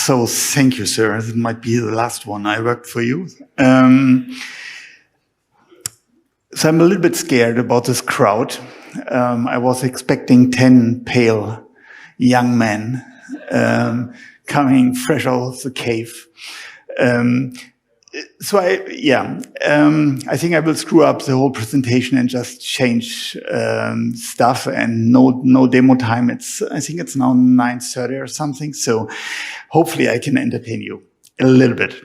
So thank you, sir. This might be the last one I worked for you. So I'm a little bit scared about this crowd. I was expecting 10 pale young men coming fresh out of the cave. I think I will screw up the whole presentation and just change stuff, and no demo time. I think it's now 9:30 or something. So hopefully I can entertain you a little bit.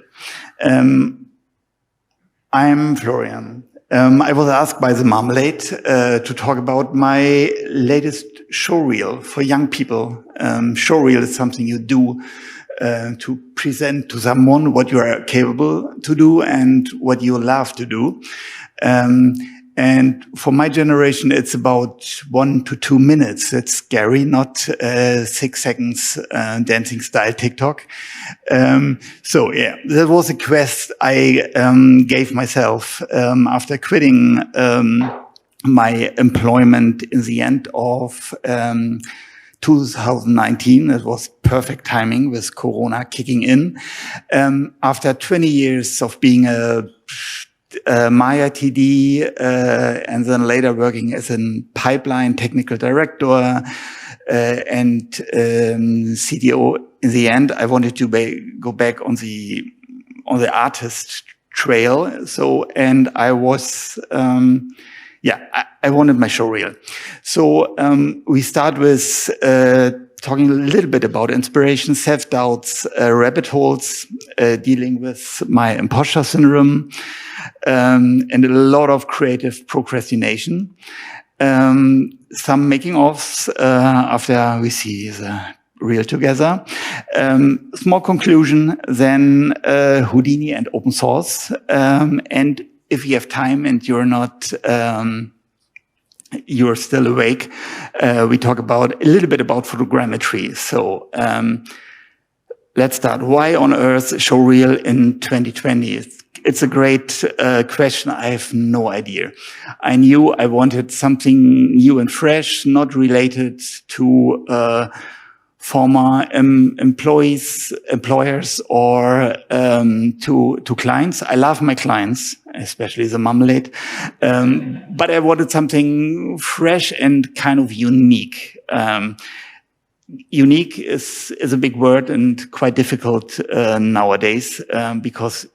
I'm Florian. I was asked by the Marmalade to talk about my latest showreel for young people. Showreel is something you do to present to someone what you are capable to do and what you love to do. And for my generation, it's about 1 to 2 minutes. It's scary, not 6 seconds dancing style TikTok. That was a quest I gave myself after quitting my employment in the end of 2019. It was perfect timing with Corona kicking in. After 20 years of being a MyITD and then later working as a pipeline technical director and CTO, in the end, I wanted to go back on the artist trail. And I was I wanted my showreel. So we start with talking a little bit about inspiration, self-doubts, rabbit holes, dealing with my imposter syndrome, and a lot of creative procrastination. Some making offs after we see the reel together. Small conclusion, then Houdini and open source. And if you have time and you're still awake, we talk a little bit about photogrammetry. So let's start. Why on earth showreel in 2020? It's a great question. I have no idea. I knew I wanted something new and fresh, not related to former employers, or to clients. I love my clients, especially the Marmalade, but I wanted something fresh and kind of unique. Unique is a big word and quite difficult nowadays because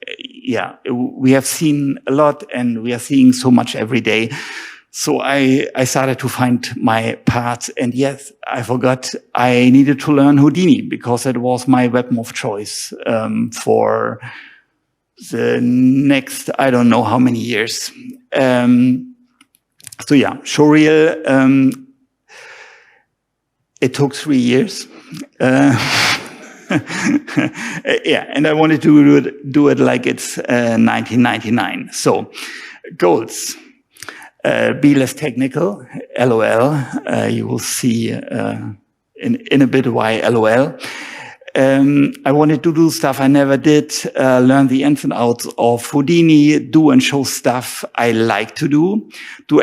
we have seen a lot and we are seeing so much every day. So I started to find my path, and yes, I forgot I needed to learn Houdini because it was my weapon of choice for the next, I don't know how many years. Showreel, it took 3 years. And I wanted to do it like it's 1999. So, goals. Be less technical, LOL. You will see in a bit why LOL. I wanted to do stuff I never did, learn the ins and outs of Houdini, do and show stuff I like to do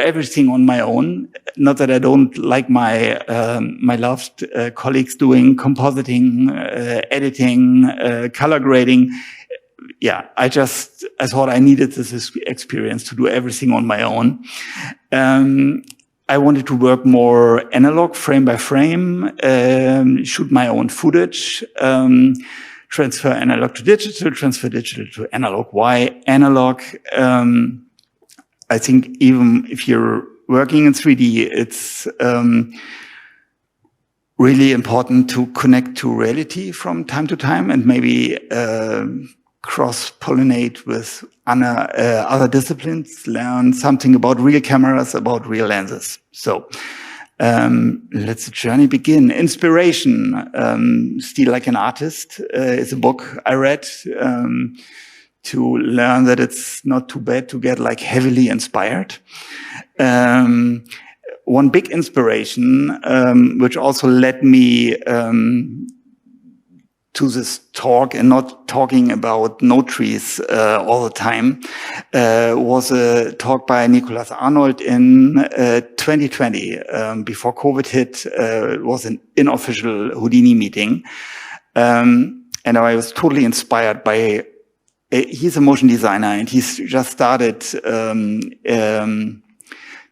everything on my own. Not that I don't like my loved colleagues doing compositing, editing, color grading. Yeah, I thought I needed this experience to do everything on my own. I wanted to work more analog, frame by frame, shoot my own footage, transfer analog to digital, transfer digital to analog. Why analog? I think even if you're working in 3D, it's really important to connect to reality from time to time and maybe cross-pollinate with other disciplines, learn something about real cameras, about real lenses. So let the journey begin. Inspiration, Steal Like an Artist, is a book I read to learn that it's not too bad to get like heavily inspired. One big inspiration, which also led me to this talk and not talking about node trees all the time, was a talk by Nicholas Arnold in 2020. Before COVID hit, it was an unofficial Houdini meeting. and I was totally inspired by. He's a motion designer, and he's just started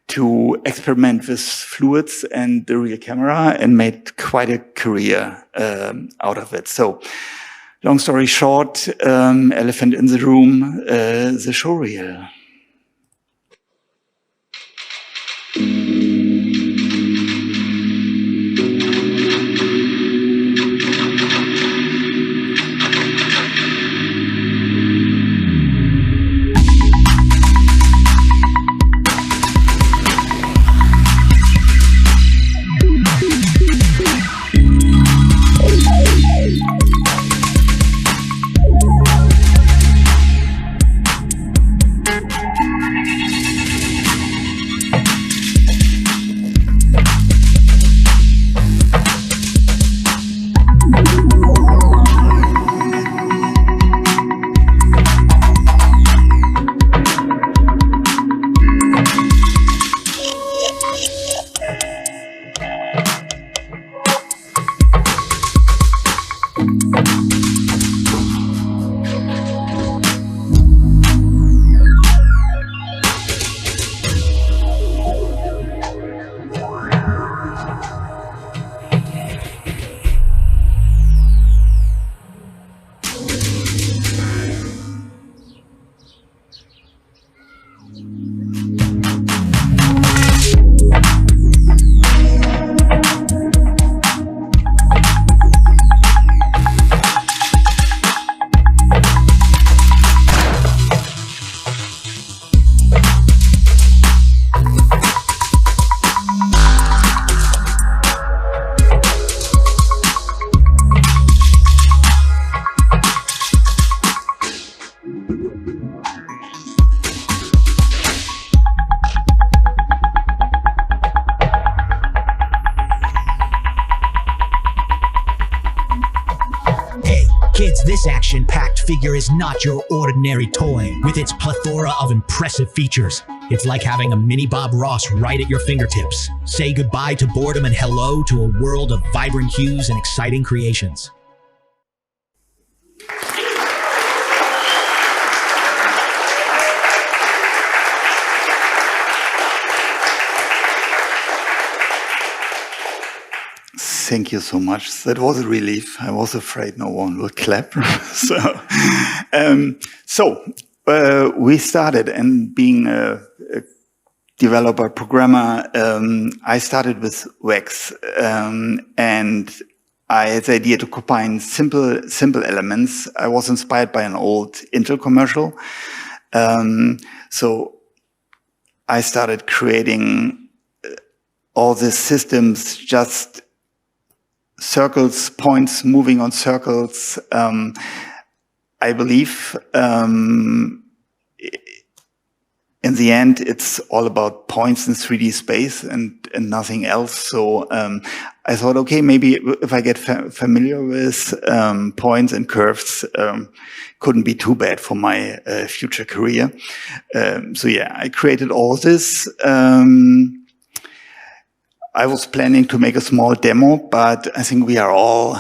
to experiment with fluids and the real camera, and made quite a career out of it. So, long story short, elephant in the room, the showreel. Kids, this action-packed figure is not your ordinary toy. With its plethora of impressive features, it's like having a mini Bob Ross right at your fingertips. Say goodbye to boredom and hello to a world of vibrant hues and exciting creations. Thank you so much. That was a relief. I was afraid no one would clap. We started, and being a developer, programmer, I started with wax, and I had the idea to combine simple elements. I was inspired by an old Intel commercial, so I started creating all these systems, just circles, points moving on circles. I believe in the end, it's all about points in 3D space and nothing else. So I thought, okay, maybe if I get familiar with points and curves, couldn't be too bad for my future career. So yeah, I created all this. I was planning to make a small demo, but I think we are all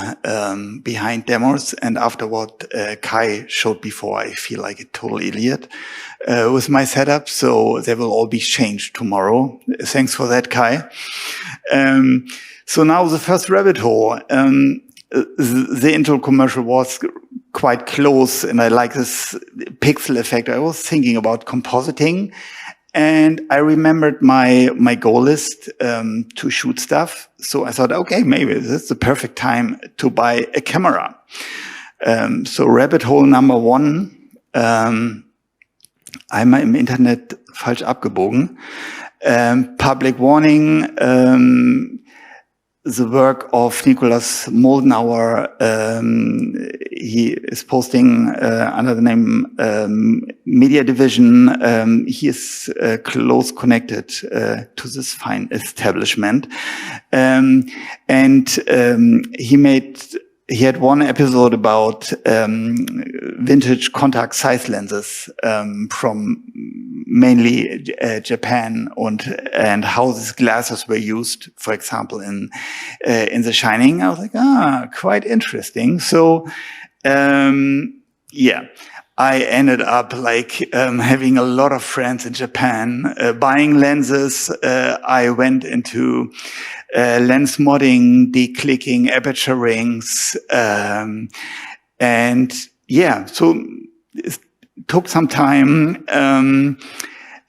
behind demos. And after what Kai showed before, I feel like a total idiot with my setup. So they will all be changed tomorrow. Thanks for that, Kai. So now the first rabbit hole. The Intel commercial was quite close, and I like this pixel effect. I was thinking about compositing. And I remembered my goal list to shoot stuff. So I thought, okay, maybe this is the perfect time to buy a camera. So rabbit hole number one, einmal im Internet falsch abgebogen. Public warning, the work of Nicholas Moldenauer, he is posting under the name Media Division. He is close connected to this fine establishment. He had one episode about vintage contact size lenses from mainly Japan, and how these glasses were used, for example, in The Shining. I was like, quite interesting. So Yeah, I ended up like having a lot of friends in Japan, buying lenses. I went into lens modding, declicking, aperture rings, and yeah, so it took some time,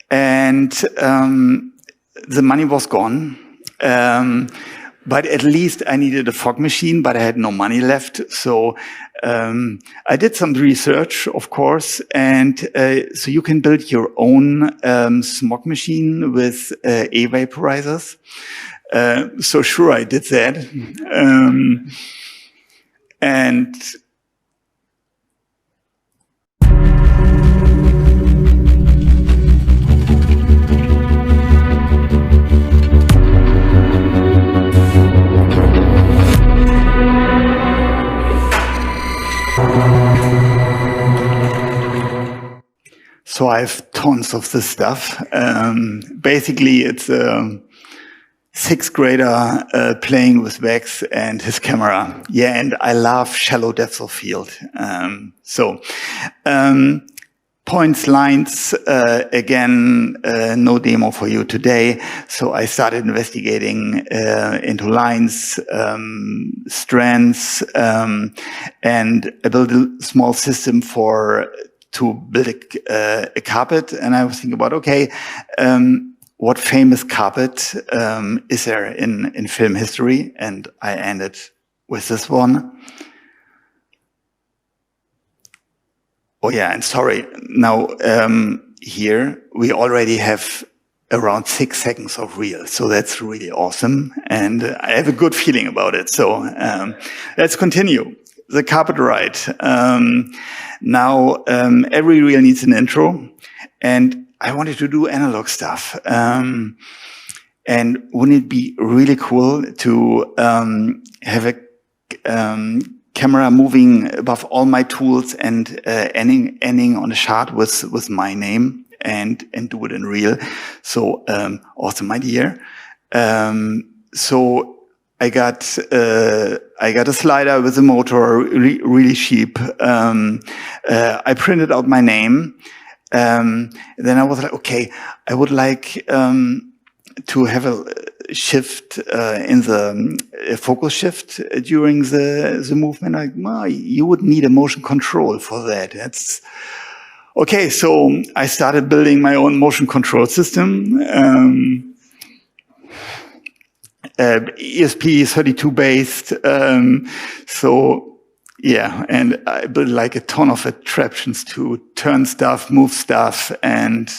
and the money was gone. But at least I needed a fog machine, but I had no money left. So I did some research, of course, and so you can build your own smog machine with e-vaporizers. So sure, I did that. And so I have tons of this stuff. Basically, it's a sixth grader playing with wax and his camera. Yeah, and I love shallow depths of field. Points, lines, again, no demo for you today. So I started investigating into lines, strands, and I built a small system to build a carpet. And I was thinking about, okay, what famous carpet is there in film history? And I ended with this one. Oh yeah, and sorry, now here we already have around 6 seconds of reel. So that's really awesome. And I have a good feeling about it. So let's continue. The carpet ride. Now every reel needs an intro. And I wanted to do analog stuff. And wouldn't it be really cool to have a camera moving above all my tools and ending on a shot with my name and do it in reel? So awesome idea. So I got a slider with a motor, really cheap. I printed out my name. Then I was like, okay, I would like to have a shift in the focus shift during the movement. Like, well, you would need a motion control for that. That's okay. So I started building my own motion control system. ESP32 based. So yeah, and I built like a ton of attractions to turn stuff, move stuff, and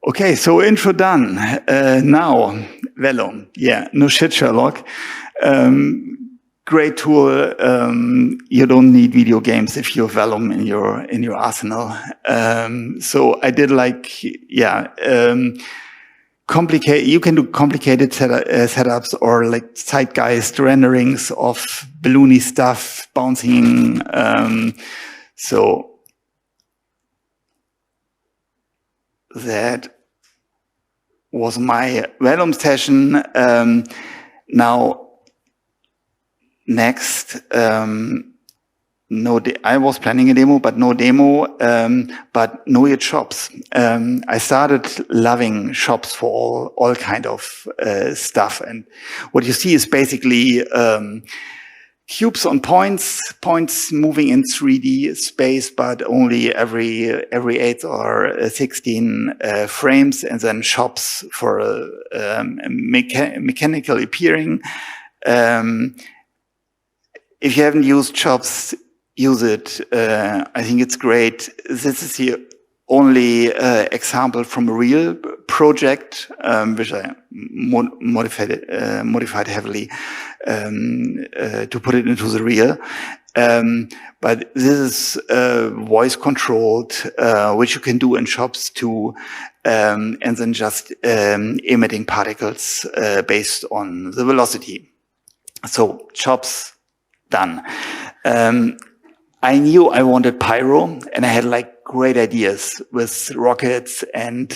okay, so intro done. Now, Vellum. Yeah, no shit, Sherlock. Great tool. You don't need video games if you have Vellum in your arsenal. So I did like, yeah, you can do complicated setups or like zeitgeist renderings of balloony stuff bouncing. So that was my Vellum session. Now, next, I was planning a demo, but no demo, but know your chops. I started loving shops for all kind of stuff. And what you see is basically cubes on points moving in 3D space, but only every 8 or 16 frames, and then shops for mechanical appearing. If you haven't used chops, use it. I think it's great. This is the only example from a real project, which I modified heavily to put it into the reel. But this is voice controlled, which you can do in shops too, and then just emitting particles based on the velocity. So chops done. I knew I wanted pyro, and I had like great ideas with rockets and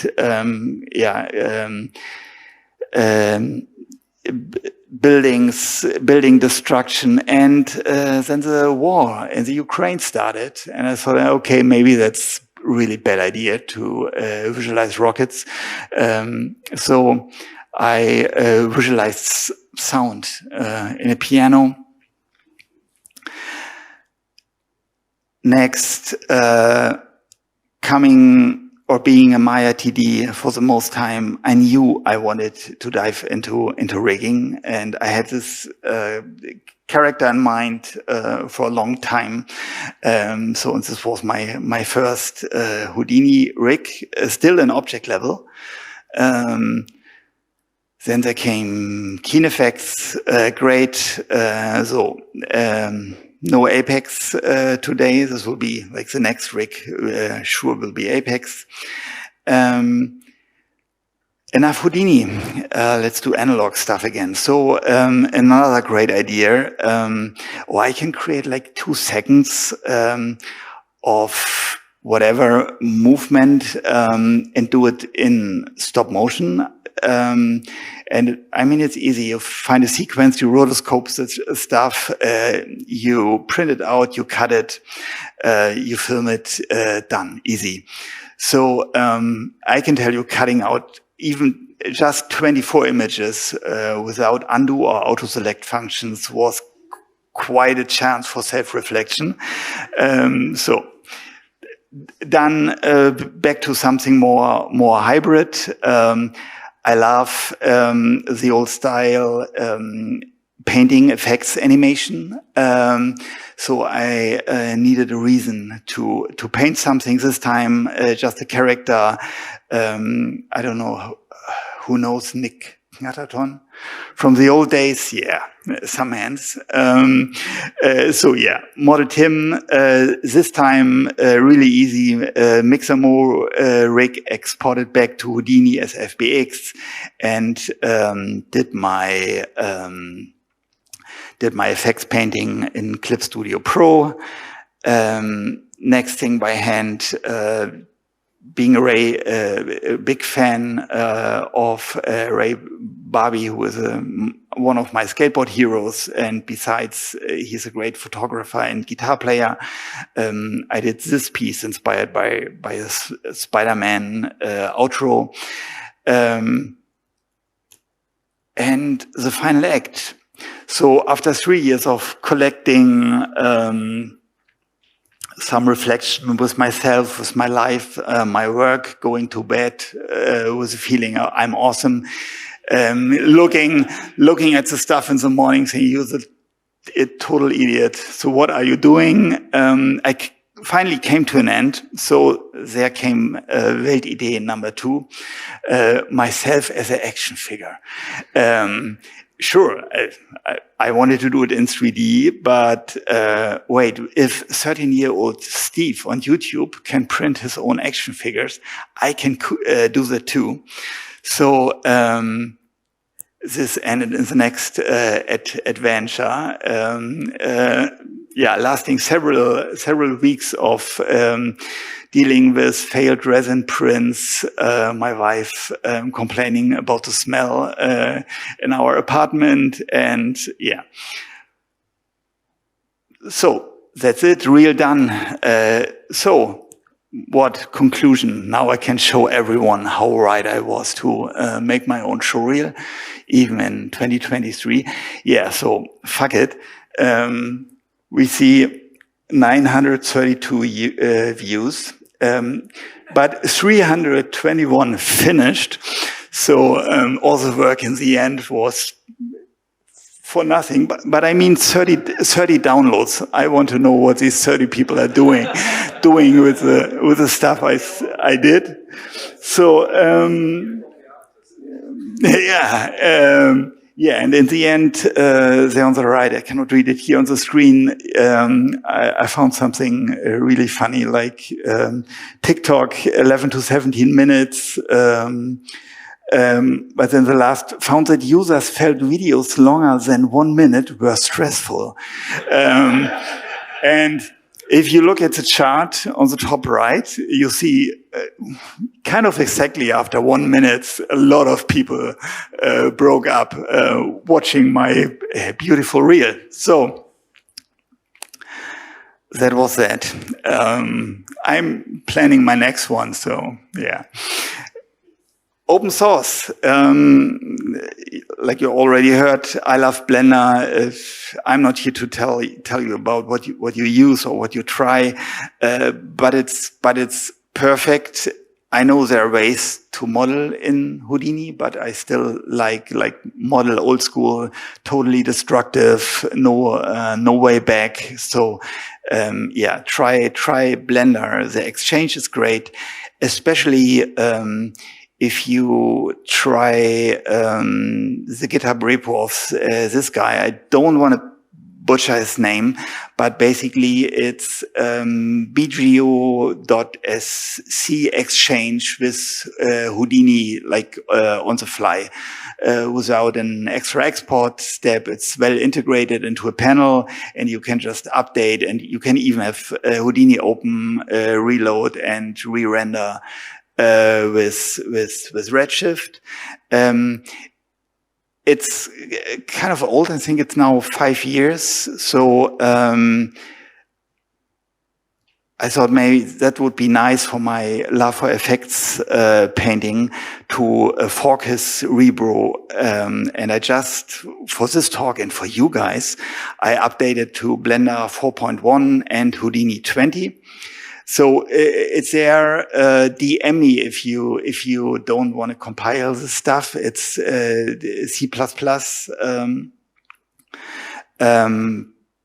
buildings, building destruction, and then the war in the Ukraine started, and I thought, okay, maybe that's really bad idea to visualize rockets. So I visualized sound in a piano. Next, being a Maya TD for the most time, I knew I wanted to dive into rigging, and I had this character in mind for a long time. So this was my first Houdini rig, still in object level. Then there came keen effects, great. No Apex today. This will be like the next rig, sure will be Apex. Enough Houdini. Let's do analog stuff again. So another great idea. I can create like 2 seconds of whatever movement and do it in stop motion. And I mean, it's easy. You find a sequence, you rotoscope stuff, you print it out, you cut it, you film it, done, easy. So I can tell you, cutting out even just 24 images without undo or auto select functions was quite a chance for self-reflection. So done, back to something more hybrid. I love the old style painting effects animation. So I needed a reason to paint something this time, just a character. I don't know who knows Nick Gnataton from the old days. Yeah, some hands. So yeah, modeled him. This time really easy. Mixer Mo rig exported back to Houdini as FBX, and did my effects painting in Clip Studio Pro. Next thing by hand. Being a big fan of Ray Barbie, who is one of my skateboard heroes, and besides, he's a great photographer and guitar player. I did this piece inspired by his Spider-Man outro. And the final act. So after 3 years of collecting some reflection with myself, with my life, my work, going to bed with the feeling I'm awesome. Looking at the stuff in the morning, saying you're a total idiot. So what are you doing? I finally came to an end. So there came Weltidee number 2, myself as an action figure. Sure, I wanted to do it in 3D, but wait, if 13-year-old Steve on YouTube can print his own action figures, I can do that too. So this ended in the next adventure. Lasting several weeks of dealing with failed resin prints, my wife complaining about the smell in our apartment, and yeah. So that's it, real done. So what conclusion? Now I can show everyone how right I was to make my own showreel, even in 2023. Yeah, so fuck it. We see 932 views, but 321 finished. So all the work in the end was for nothing. But I mean 30 downloads. I want to know what these 30 people are doing with the stuff I did. So yeah, and in the end, there on the right, I cannot read it here on the screen. I found something really funny, like TikTok, 11 to 17 minutes. But then the last found that users felt videos longer than 1 minute were stressful. And if you look at the chart on the top right, you see kind of exactly after 1 minute, a lot of people broke up watching my beautiful reel. So that was that. I'm planning my next one, so yeah. Open source. Like you already heard, I love Blender. I'm not here to tell you about what you use or what you try, but it's perfect. I know there are ways to model in Houdini, but I still like model old school, totally destructive, no way back. So yeah, try Blender. The exchange is great, especially if you try the GitHub repo of this guy. I don't want to butcher his name, but basically it's bgo.sc exchange with Houdini, like on the fly, without an extra export step. It's well integrated into a panel, and you can just update, and you can even have Houdini open, reload, and re-render with Redshift. It's kind of old. I think it's now 5 years. So I thought maybe that would be nice for my love for effects painting to fork his Rebro. And I just, for this talk and for you guys, I updated to Blender 4.1 and Houdini 20. So it's there. DM me if you don't want to compile the stuff. It's C++.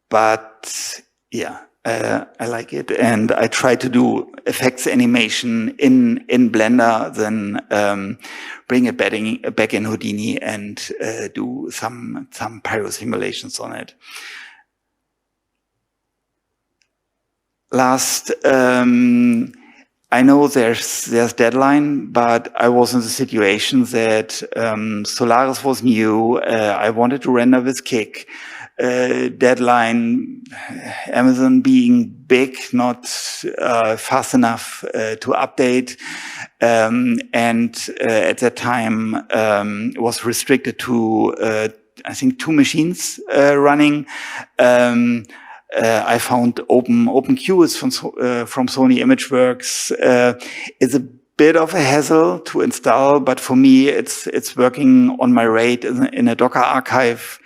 But yeah, I like it, and I try to do effects animation in Blender, then bring it back in Houdini and do some pyro simulations on it. Last, I know there's deadline, but I was in the situation that Solaris was new. I wanted to render with Kick. Deadline, Amazon being big, not fast enough to update, and at that time was restricted to I think 2 machines running. I found OpenQ is from Sony ImageWorks. It's a bit of a hassle to install, but for me, it's working on my RAID in a Docker archive.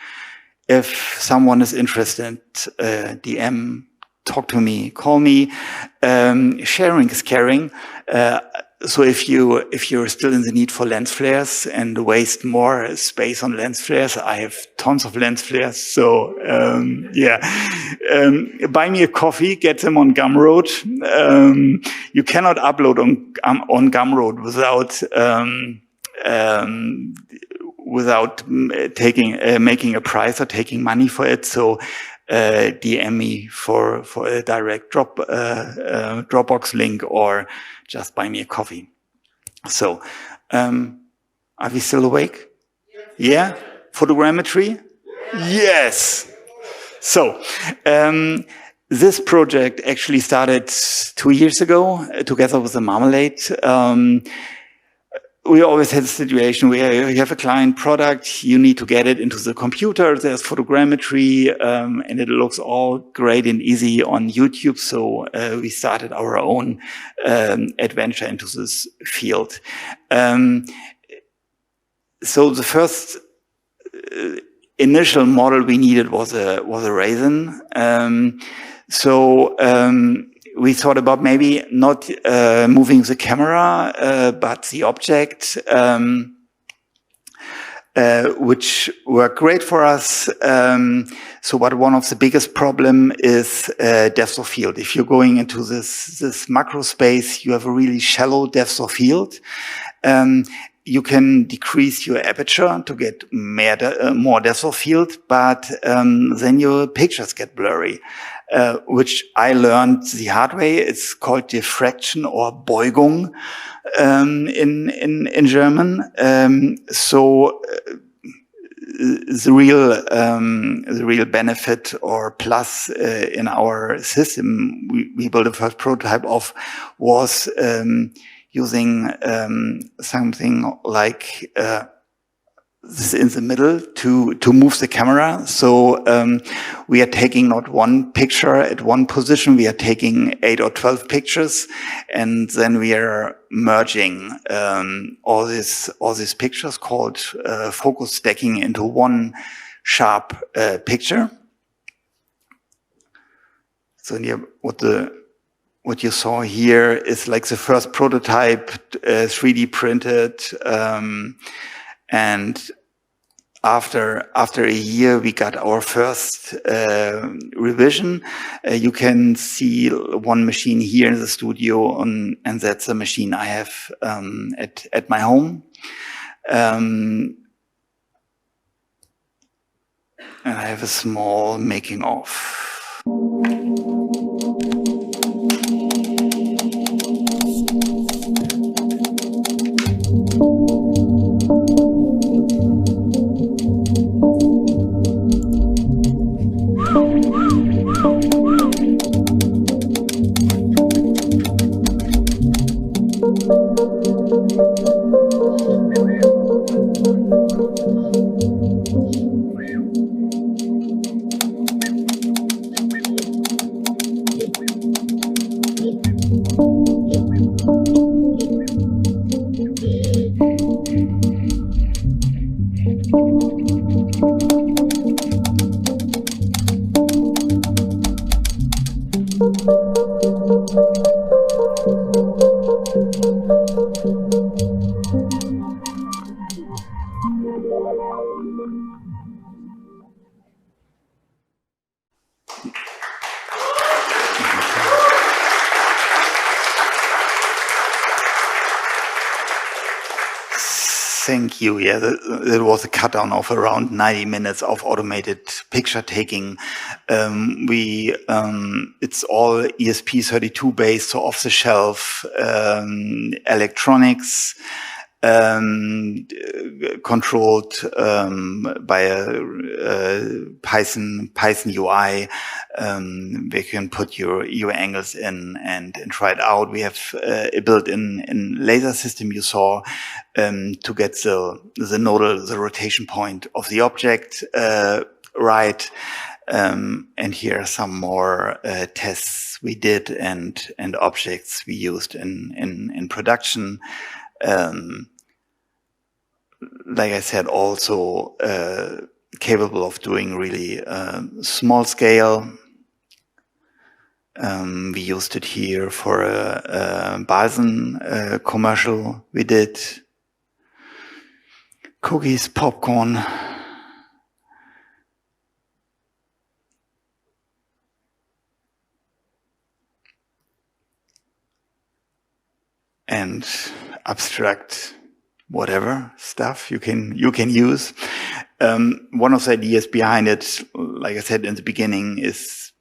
If someone is interested, DM, talk to me, call me. Sharing is caring. So if you're still in the need for lens flares and waste more space on lens flares, I have tons of lens flares. So yeah, buy me a coffee, get them on Gumroad. You cannot upload on Gumroad without making a price or taking money for it. So DM me for a direct Dropbox link, or just buy me a coffee. So, are we still awake? Yeah? Photogrammetry? Yes! So, this project actually started 2 years ago, together with the Marmalade. We always had a situation where you have a client product, you need to get it into the computer, there's photogrammetry, and it looks all great and easy on YouTube. So we started our own adventure into this field. So the first initial model we needed was a raisin. We thought about maybe not moving the camera, but the object, which worked great for us. But one of the biggest problem is depth of field. If you're going into this macro space, you have a really shallow depth of field. You can decrease your aperture to get more depth of field, but then your pictures get blurry. Which I learned the hard way. It's called diffraction or Beugung in German. the real benefit or plus in our system we built the first prototype of was using something like this in the middle to move the camera. So we are taking not one picture at one position, we are taking 8 or 12 pictures, and then we are merging all these pictures called focus stacking into one sharp picture. So what you saw here is like the first prototype 3D printed, and after a year, we got our first revision. You can see one machine here in the studio, and that's the machine I have at my home. And I have a small making of. Thank you. Yeah, that was a cut down of around 90 minutes of automated picture taking. It's all ESP32 based, so off the shelf electronics, controlled by a Python UI. Where you can put your angles in and try it out. We have a built-in laser system you saw to get the nodal, the rotation point of the object right. And here are some more tests we did and objects we used in production. Like I said, also capable of doing really small scale. We used it here for a Balsen commercial we did. Cookies, popcorn. And abstract whatever stuff you can use. One of the ideas behind it, like I said in the beginning, is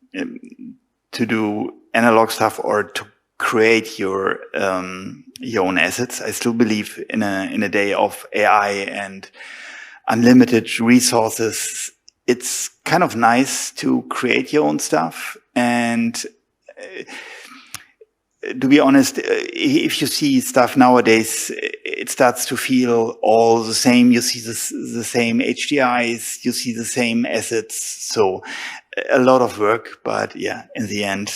to do analog stuff or to create your own assets. I still believe in a day of AI and unlimited resources. It's kind of nice to create your own stuff. And to be honest, if you see stuff nowadays, it starts to feel all the same. You see the same HDIs, you see the same assets. So a lot of work, but yeah, in the end,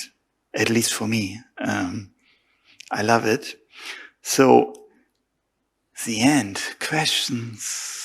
at least for me, I love it. So the end, questions.